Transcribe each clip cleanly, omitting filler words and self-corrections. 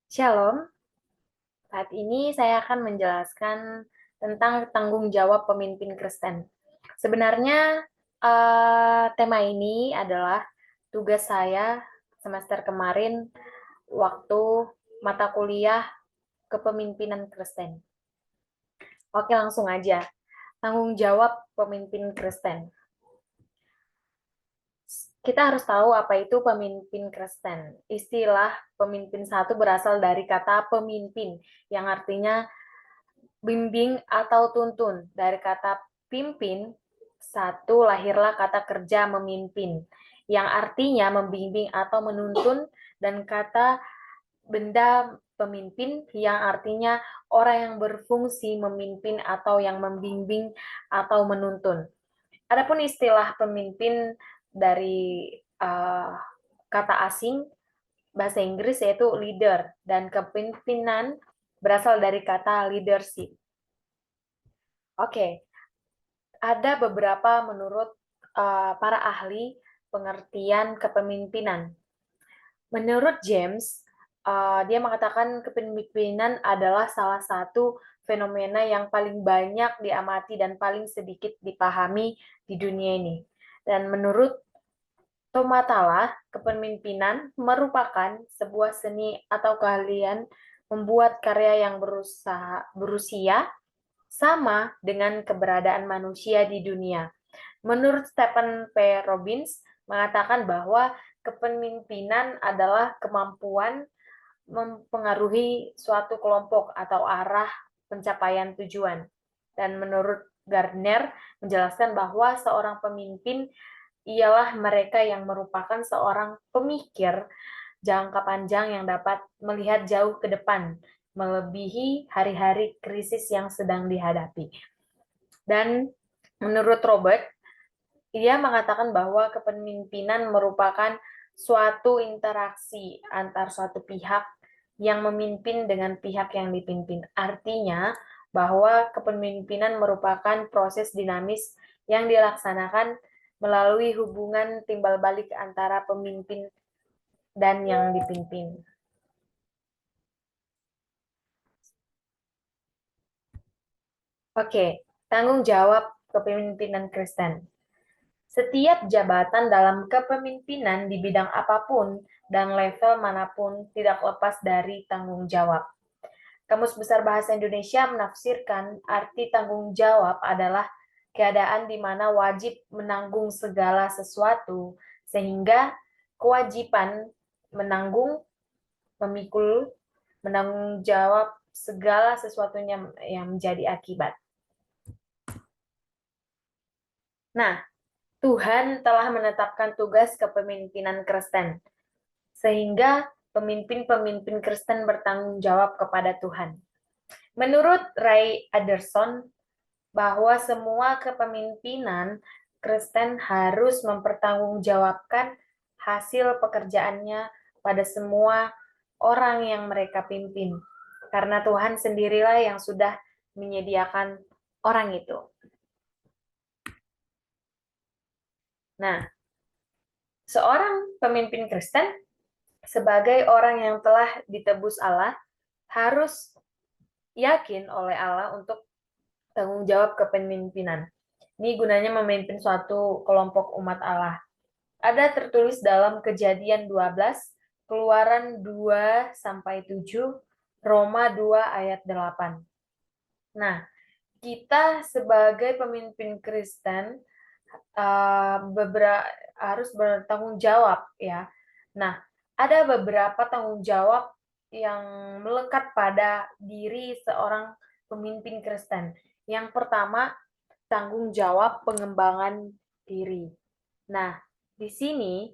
Shalom, saat ini saya akan menjelaskan tentang tanggung jawab pemimpin Kristen. Sebenarnya tema ini adalah tugas saya semester kemarin waktu mata kuliah kepemimpinan Kristen. Oke, langsung aja. Tanggung jawab pemimpin Kristen. Kita harus tahu apa itu pemimpin Kristen. Istilah pemimpin satu berasal dari kata pemimpin, yang artinya bimbing atau tuntun. Dari kata pimpin, satu lahirlah kata kerja memimpin, yang artinya membimbing atau menuntun, dan kata benda pemimpin yang artinya orang yang berfungsi memimpin atau yang membimbing atau menuntun. Adapun istilah pemimpin dari kata asing bahasa Inggris yaitu leader, dan kepemimpinan berasal dari kata leadership. Oke, ada beberapa menurut para ahli pengertian kepemimpinan. Menurut James, dia mengatakan kepemimpinan adalah salah satu fenomena yang paling banyak diamati dan paling sedikit dipahami di dunia ini. Dan menurut Tomatala, kepemimpinan merupakan sebuah seni atau keahlian membuat karya yang berusia sama dengan keberadaan manusia di dunia. Menurut Stephen P. Robbins, mengatakan bahwa kepemimpinan adalah kemampuan mempengaruhi suatu kelompok atau arah pencapaian tujuan. Dan menurut Gardner, menjelaskan bahwa seorang pemimpin ialah mereka yang merupakan seorang pemikir jangka panjang yang dapat melihat jauh ke depan, melebihi hari-hari krisis yang sedang dihadapi. Dan menurut Robert, ia mengatakan bahwa kepemimpinan merupakan suatu interaksi antar suatu pihak yang memimpin dengan pihak yang dipimpin. Artinya bahwa kepemimpinan merupakan proses dinamis yang dilaksanakan melalui hubungan timbal balik antara pemimpin dan yang dipimpin. Oke, tanggung jawab kepemimpinan Kristen. Setiap jabatan dalam kepemimpinan di bidang apapun dan level manapun tidak lepas dari tanggung jawab. Kamus Besar Bahasa Indonesia menafsirkan arti tanggung jawab adalah keadaan di mana wajib menanggung segala sesuatu, sehingga kewajiban menanggung, memikul, menanggung jawab segala sesuatunya yang menjadi akibat. Nah, Tuhan telah menetapkan tugas kepemimpinan Kristen, sehingga pemimpin-pemimpin Kristen bertanggung jawab kepada Tuhan. Menurut Ray Anderson, bahwa semua kepemimpinan Kristen harus mempertanggungjawabkan hasil pekerjaannya pada semua orang yang mereka pimpin, karena Tuhan sendirilah yang sudah menyediakan orang itu. Nah, seorang pemimpin Kristen sebagai orang yang telah ditebus Allah harus yakin oleh Allah untuk tanggung jawab kepemimpinan. Ini gunanya memimpin suatu kelompok umat Allah. Ada tertulis dalam Kejadian 12, Keluaran 2 sampai 7, Roma 2 ayat 8. Nah, kita sebagai pemimpin Kristen harus bertanggung jawab ya. Nah, ada beberapa tanggung jawab yang melekat pada diri seorang pemimpin Kristen. Yang pertama, tanggung jawab pengembangan diri. Nah, di sini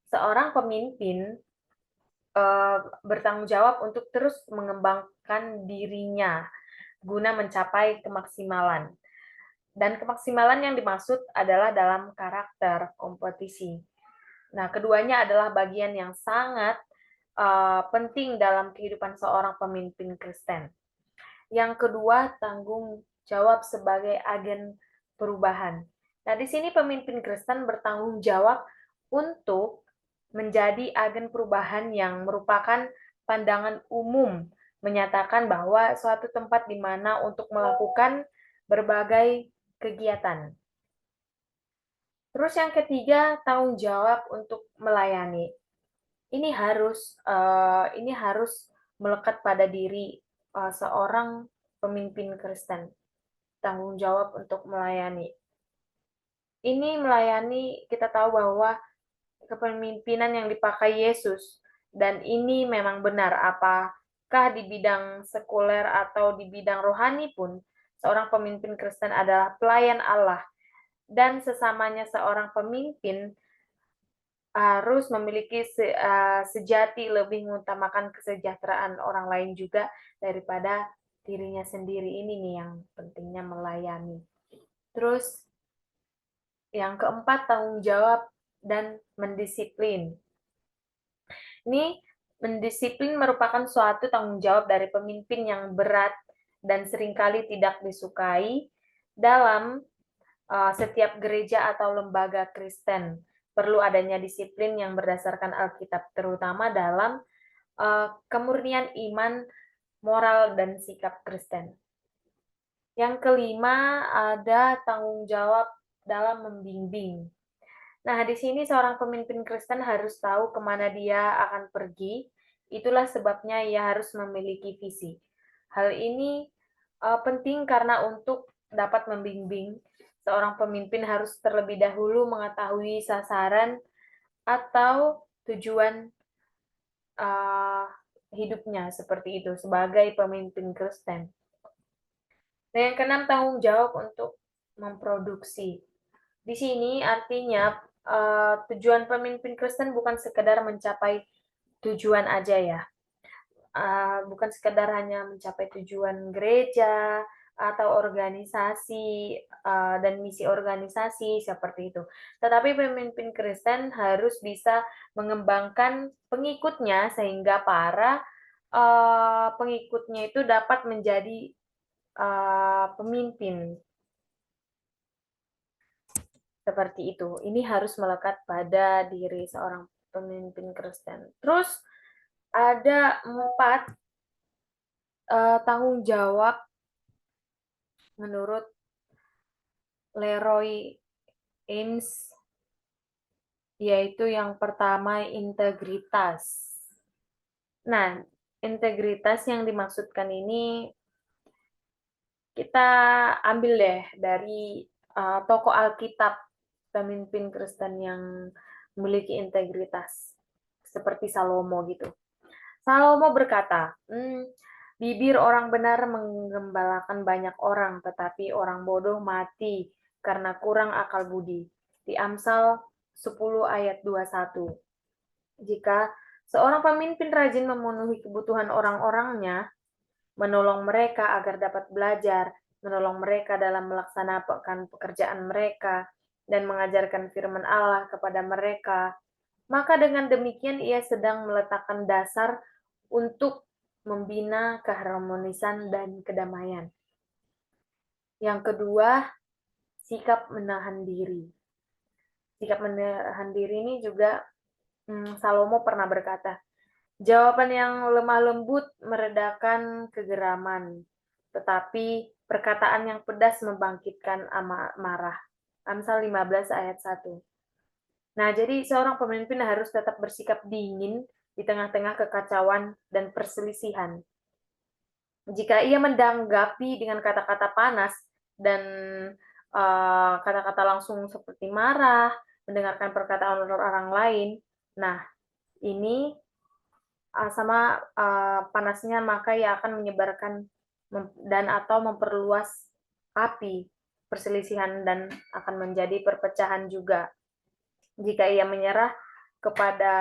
seorang pemimpin bertanggung jawab untuk terus mengembangkan dirinya guna mencapai kemaksimalan. Dan kemaksimalan yang dimaksud adalah dalam karakter kompetisi. Nah, keduanya adalah bagian yang sangat penting dalam kehidupan seorang pemimpin Kristen. Yang kedua, tanggung jawab sebagai agen perubahan. Nah, di sini pemimpin Kristen bertanggung jawab untuk menjadi agen perubahan yang merupakan pandangan umum menyatakan bahwa suatu tempat di mana untuk melakukan berbagai kegiatan. Terus yang ketiga, tanggung jawab untuk melayani. Ini harus melekat pada diri seorang pemimpin Kristen. Tanggung jawab untuk melayani. Ini melayani, kita tahu bahwa kepemimpinan yang dipakai Yesus, dan ini memang benar, apakah di bidang sekuler atau di bidang rohani pun, seorang pemimpin Kristen adalah pelayan Allah, dan sesamanya seorang pemimpin harus memiliki sejati lebih mengutamakan kesejahteraan orang lain juga daripada dirinya sendiri. Ini nih yang pentingnya melayani. Terus yang keempat, tanggung jawab dan mendisiplin. Ini mendisiplin merupakan suatu tanggung jawab dari pemimpin yang berat dan seringkali tidak disukai dalam setiap gereja atau lembaga Kristen. Perlu adanya disiplin yang berdasarkan Alkitab, terutama dalam kemurnian iman, moral, dan sikap Kristen. Yang kelima, ada tanggung jawab dalam membimbing. Nah, di sini seorang pemimpin Kristen harus tahu kemana dia akan pergi. Itulah sebabnya ia harus memiliki visi. Hal ini penting karena untuk dapat membimbing, seorang pemimpin harus terlebih dahulu mengetahui sasaran atau tujuan hidupnya, seperti itu, sebagai pemimpin Kristen. Dan yang keenam, tanggung jawab untuk memproduksi. Di sini artinya tujuan pemimpin Kristen bukan sekedar mencapai tujuan aja ya. Bukan sekedar hanya mencapai tujuan gereja atau organisasi dan misi organisasi seperti itu. Tetapi pemimpin Kristen harus bisa mengembangkan pengikutnya sehingga para pengikutnya itu dapat menjadi pemimpin. Seperti itu. Ini harus melekat pada diri seorang pemimpin Kristen. Terus ada 4 tanggung jawab menurut Leroy Ames, yaitu yang pertama integritas. Nah, integritas yang dimaksudkan ini kita ambil deh dari tokoh Alkitab, pemimpin Kristen yang memiliki integritas, seperti Salomo gitu. Salomo berkata, bibir orang benar menggembalakan banyak orang, tetapi orang bodoh mati karena kurang akal budi. Di Amsal 10 ayat 21. Jika seorang pemimpin rajin memenuhi kebutuhan orang-orangnya, menolong mereka agar dapat belajar, menolong mereka dalam melaksanakan pekerjaan mereka, dan mengajarkan firman Allah kepada mereka, maka dengan demikian ia sedang meletakkan dasar untuk membina keharmonisan dan kedamaian. Yang kedua, sikap menahan diri. Sikap menahan diri ini juga Salomo pernah berkata, jawaban yang lemah lembut meredakan kegeraman, tetapi perkataan yang pedas membangkitkan amarah. Amsal 15 ayat 1. Nah, jadi seorang pemimpin harus tetap bersikap dingin di tengah-tengah kekacauan dan perselisihan. Jika ia menanggapi dengan kata-kata panas dan kata-kata langsung seperti marah, mendengarkan perkataan orang lain, nah ini sama panasnya maka ia akan menyebarkan dan atau memperluas api perselisihan dan akan menjadi perpecahan juga. Jika ia menyerah kepada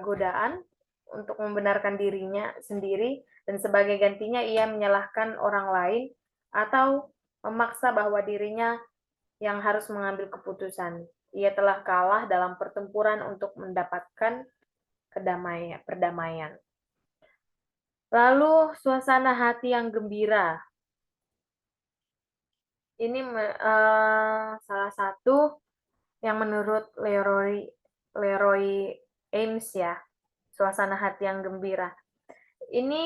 godaan untuk membenarkan dirinya sendiri dan sebagai gantinya ia menyalahkan orang lain atau memaksa bahwa dirinya yang harus mengambil keputusan. Ia telah kalah dalam pertempuran untuk mendapatkan perdamaian. Lalu suasana hati yang gembira. Ini salah satu yang menurut Leroy Ames ya, suasana hati yang gembira. Ini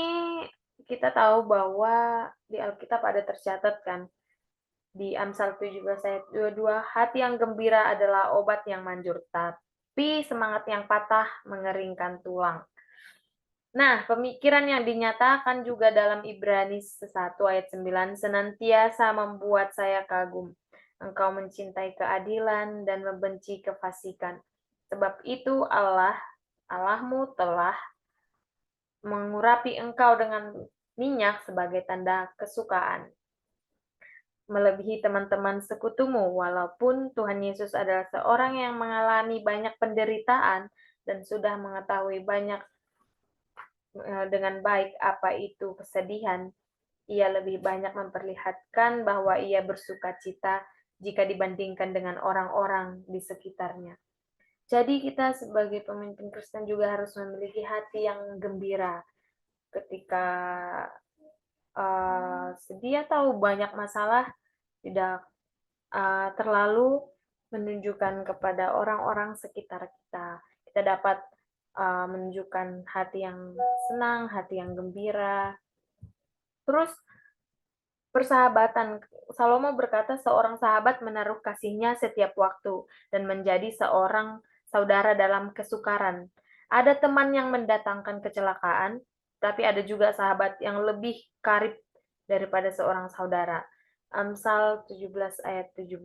kita tahu bahwa di Alkitab ada tercatat kan, di Amsal 17 ayat 22, hati yang gembira adalah obat yang manjur, tapi semangat yang patah mengeringkan tulang. Nah, pemikiran yang dinyatakan juga dalam Ibrani 1 ayat 9 senantiasa membuat saya kagum. Engkau mencintai keadilan dan membenci kefasikan. Sebab itu Allahmu telah mengurapi engkau dengan minyak sebagai tanda kesukaan. Melebihi teman-teman sekutumu, walaupun Tuhan Yesus adalah seorang yang mengalami banyak penderitaan dan sudah mengetahui banyak dengan baik apa itu kesedihan, ia lebih banyak memperlihatkan bahwa ia bersukacita jika dibandingkan dengan orang-orang di sekitarnya. Jadi kita sebagai pemimpin Kristen juga harus memiliki hati yang gembira ketika sedih atau banyak masalah, tidak terlalu menunjukkan kepada orang-orang sekitar kita. Kita dapat menunjukkan hati yang senang, hati yang gembira. Terus persahabatan. Salomo berkata seorang sahabat menaruh kasihnya setiap waktu dan menjadi seorang saudara dalam kesukaran. Ada teman yang mendatangkan kecelakaan, tapi ada juga sahabat yang lebih karib daripada seorang saudara. Amsal 17 ayat 17.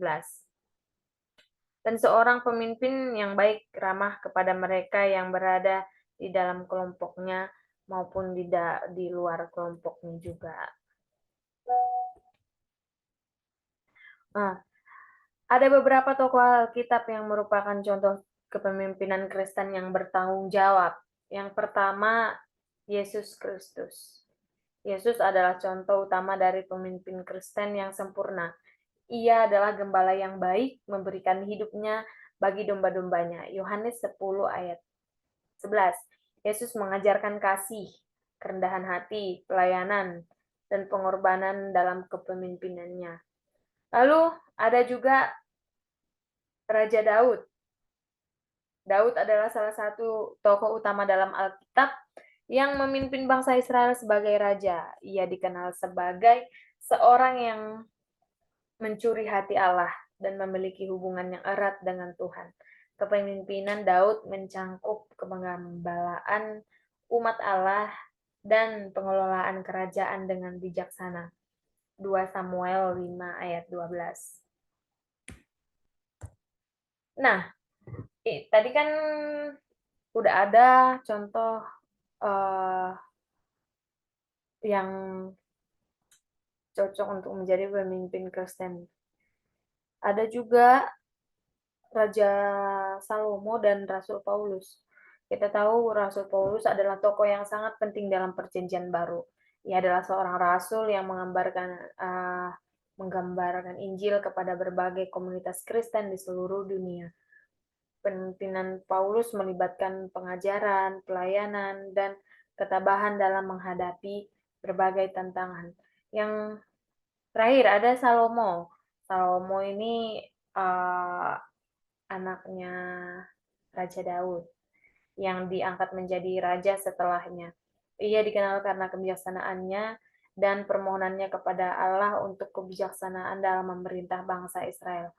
Dan seorang pemimpin yang baik ramah kepada mereka yang berada di dalam kelompoknya maupun di luar kelompoknya juga. Nah, ada beberapa tokoh Alkitab yang merupakan contoh kepemimpinan Kristen yang bertanggung jawab. Yang pertama, Yesus Kristus. Yesus adalah contoh utama dari pemimpin Kristen yang sempurna. Ia adalah gembala yang baik, memberikan hidupnya bagi domba-dombanya. Yohanes 10 ayat 11. Yesus mengajarkan kasih, kerendahan hati, pelayanan, dan pengorbanan dalam kepemimpinannya. Lalu ada juga Raja Daud. Daud adalah salah satu tokoh utama dalam Alkitab yang memimpin bangsa Israel sebagai raja. Ia dikenal sebagai seorang yang mencuri hati Allah dan memiliki hubungan yang erat dengan Tuhan. Kepemimpinan Daud mencangkup kegembalaan umat Allah dan pengelolaan kerajaan dengan bijaksana. 2 Samuel 5 ayat 12. Nah, tadi kan udah ada contoh yang cocok untuk menjadi pemimpin Kristen. Ada juga Raja Salomo dan Rasul Paulus. Kita tahu Rasul Paulus adalah tokoh yang sangat penting dalam Perjanjian Baru. Ia adalah seorang rasul yang menggambarkan Injil kepada berbagai komunitas Kristen di seluruh dunia. Pemimpinan Paulus melibatkan pengajaran, pelayanan, dan ketabahan dalam menghadapi berbagai tantangan. Yang terakhir ada Salomo. Salomo ini anaknya Raja Daud yang diangkat menjadi raja setelahnya. Ia dikenal karena kebijaksanaannya dan permohonannya kepada Allah untuk kebijaksanaan dalam memerintah bangsa Israel.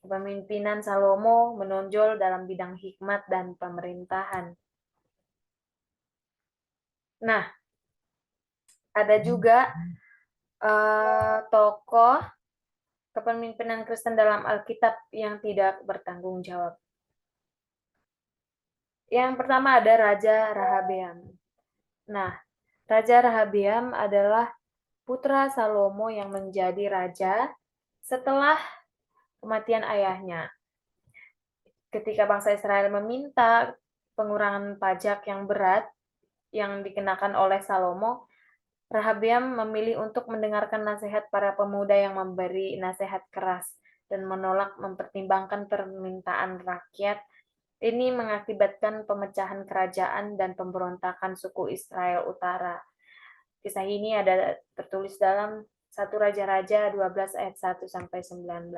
Kepemimpinan Salomo menonjol dalam bidang hikmat dan pemerintahan. Nah, ada juga tokoh kepemimpinan Kristen dalam Alkitab yang tidak bertanggung jawab. Yang pertama ada Raja Rehabeam. Nah, Raja Rehabeam adalah putra Salomo yang menjadi raja setelah kematian ayahnya. Ketika bangsa Israel meminta pengurangan pajak yang berat yang dikenakan oleh Salomo, Rehabeam memilih untuk mendengarkan nasihat para pemuda yang memberi nasihat keras dan menolak mempertimbangkan permintaan rakyat. Ini mengakibatkan pemecahan kerajaan dan pemberontakan suku Israel Utara. Kisah ini ada tertulis dalam 1 Raja-Raja 12 ayat 1 sampai 19.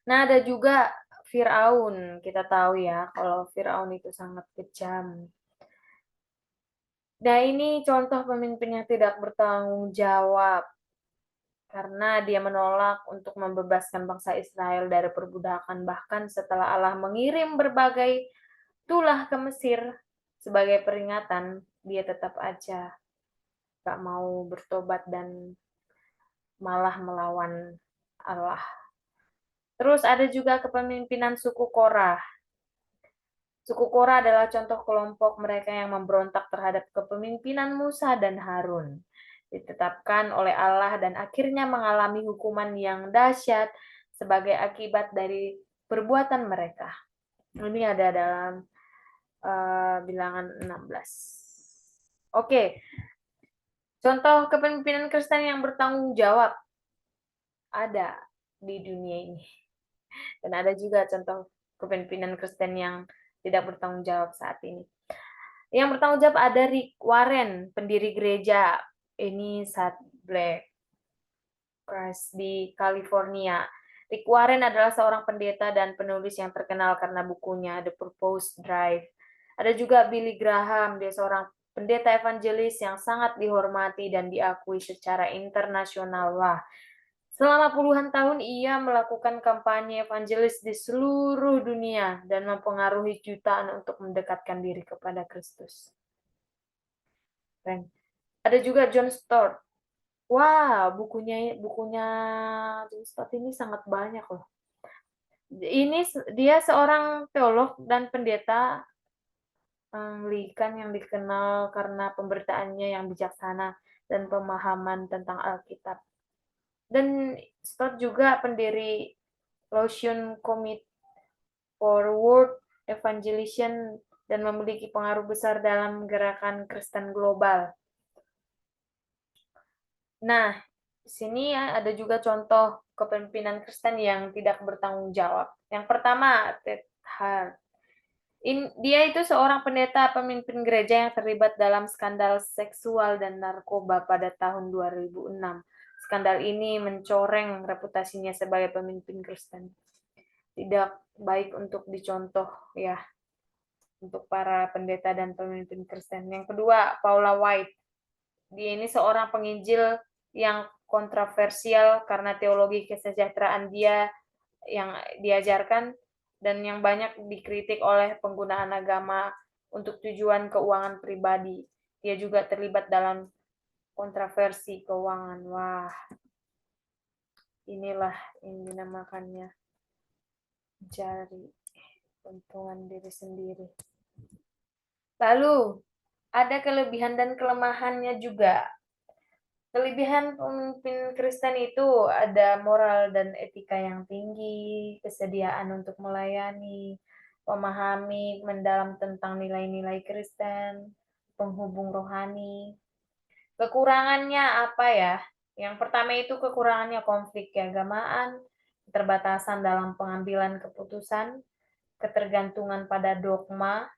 Nah, ada juga Firaun. Kita tahu ya kalau Firaun itu sangat kejam. Nah, ini contoh pemimpin yang tidak bertanggung jawab karena dia menolak untuk membebaskan bangsa Israel dari perbudakan, bahkan setelah Allah mengirim berbagai tulah ke Mesir sebagai peringatan, dia tetap aja gak mau bertobat dan malah melawan Allah. Terus ada juga kepemimpinan suku Korah. Suku Korah adalah contoh kelompok mereka yang memberontak terhadap kepemimpinan Musa dan Harun. Ditetapkan oleh Allah dan akhirnya mengalami hukuman yang dahsyat sebagai akibat dari perbuatan mereka. Ini ada dalam bilangan 16. Oke, contoh kepemimpinan Kristen yang bertanggung jawab ada di dunia ini. Dan ada juga contoh kepemimpinan Kristen yang tidak bertanggung jawab saat ini. Yang bertanggung jawab ada Rick Warren, pendiri gereja ini saat Black Christ di California. Rick Warren adalah seorang pendeta dan penulis yang terkenal karena bukunya The Purpose Drive. Ada juga Billy Graham, dia seorang pendeta evangelis yang sangat dihormati dan diakui secara internasional. Wah, selama puluhan tahun ia melakukan kampanye evangelis di seluruh dunia dan mempengaruhi jutaan untuk mendekatkan diri kepada Kristus. Keren. Ada juga John Stott. Wah, bukunya John Stott ini sangat banyak loh. Ini dia seorang teolog dan pendeta Anglikan yang dikenal karena pemberitaannya yang bijaksana dan pemahaman tentang Alkitab. Dan Stott juga pendiri Lotion Committee for World Evangelization dan memiliki pengaruh besar dalam gerakan Kristen global. Nah, di sini ada juga contoh kepemimpinan Kristen yang tidak bertanggung jawab. Yang pertama, Ted Hart. Dia itu seorang pendeta pemimpin gereja yang terlibat dalam skandal seksual dan narkoba pada tahun 2006. Skandal ini mencoreng reputasinya sebagai pemimpin Kristen. Tidak baik untuk dicontoh ya untuk para pendeta dan pemimpin Kristen. Yang kedua, Paula White. Dia ini seorang penginjil yang kontroversial karena teologi kesejahteraan dia yang diajarkan dan yang banyak dikritik oleh penggunaan agama untuk tujuan keuangan pribadi. Dia juga terlibat dalam kontroversi keuangan. Wah, inilah yang dinamakannya jari keuntungan diri sendiri. Lalu, ada kelebihan dan kelemahannya juga. Kelebihan pemimpin Kristen itu ada moral dan etika yang tinggi, kesediaan untuk melayani, memahami mendalam tentang nilai-nilai Kristen, penghubung rohani. Kekurangannya apa ya? Yang pertama itu kekurangannya konflik keagamaan, keterbatasan dalam pengambilan keputusan, ketergantungan pada dogma,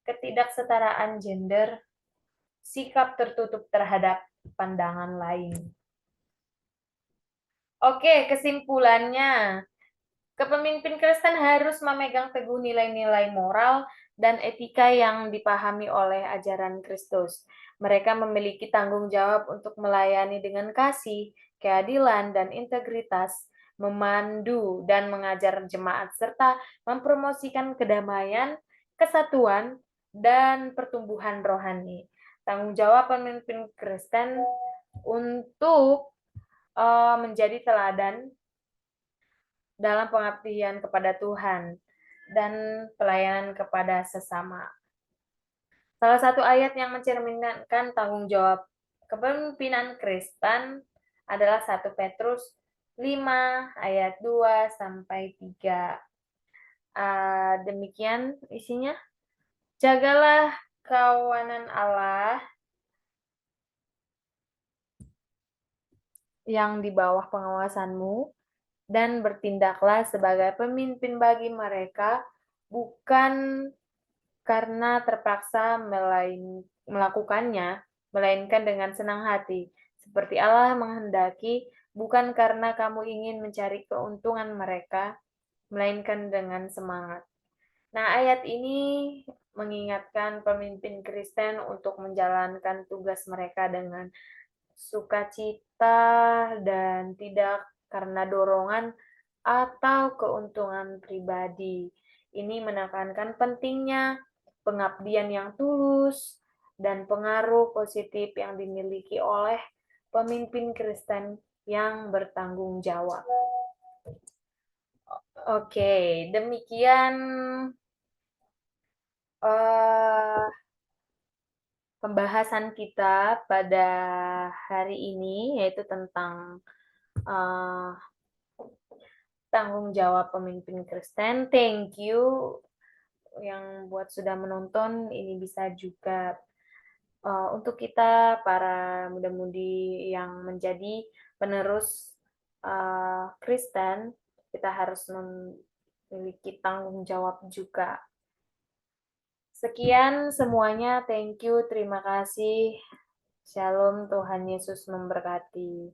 ketidaksetaraan gender, sikap tertutup terhadap pandangan lain. Oke, kesimpulannya, kepemimpin Kristen harus memegang teguh nilai-nilai moral dan etika yang dipahami oleh ajaran Kristus. Mereka memiliki tanggung jawab untuk melayani dengan kasih, keadilan, dan integritas, memandu dan mengajar jemaat, serta mempromosikan kedamaian, kesatuan, dan pertumbuhan rohani. Tanggung jawab pemimpin Kristen untuk menjadi teladan dalam pengabdian kepada Tuhan dan pelayanan kepada sesama. Salah satu ayat yang mencerminkan tanggung jawab kepemimpinan Kristen adalah 1 Petrus 5 ayat 2 sampai 3. Demikian isinya. Jagalah kawanan Allah yang di bawah pengawasanmu dan bertindaklah sebagai pemimpin bagi mereka, bukan karena terpaksa melakukannya, melainkan dengan senang hati, seperti Allah menghendaki, bukan karena kamu ingin mencari keuntungan mereka, melainkan dengan semangat. Nah, ayat ini mengingatkan pemimpin Kristen untuk menjalankan tugas mereka dengan sukacita dan tidak karena dorongan atau keuntungan pribadi. Ini menekankan pentingnya pengabdian yang tulus dan pengaruh positif yang dimiliki oleh pemimpin Kristen yang bertanggung jawab. Oke, demikian uh, pembahasan kita pada hari ini, yaitu tentang uh, tanggung jawab pemimpin Kristen. Thank you yang buat sudah menonton. Ini bisa juga untuk kita para muda-mudi yang menjadi penerus Kristen, kita harus memiliki tanggung jawab juga. Sekian semuanya, thank you, terima kasih. Shalom, Tuhan Yesus memberkati.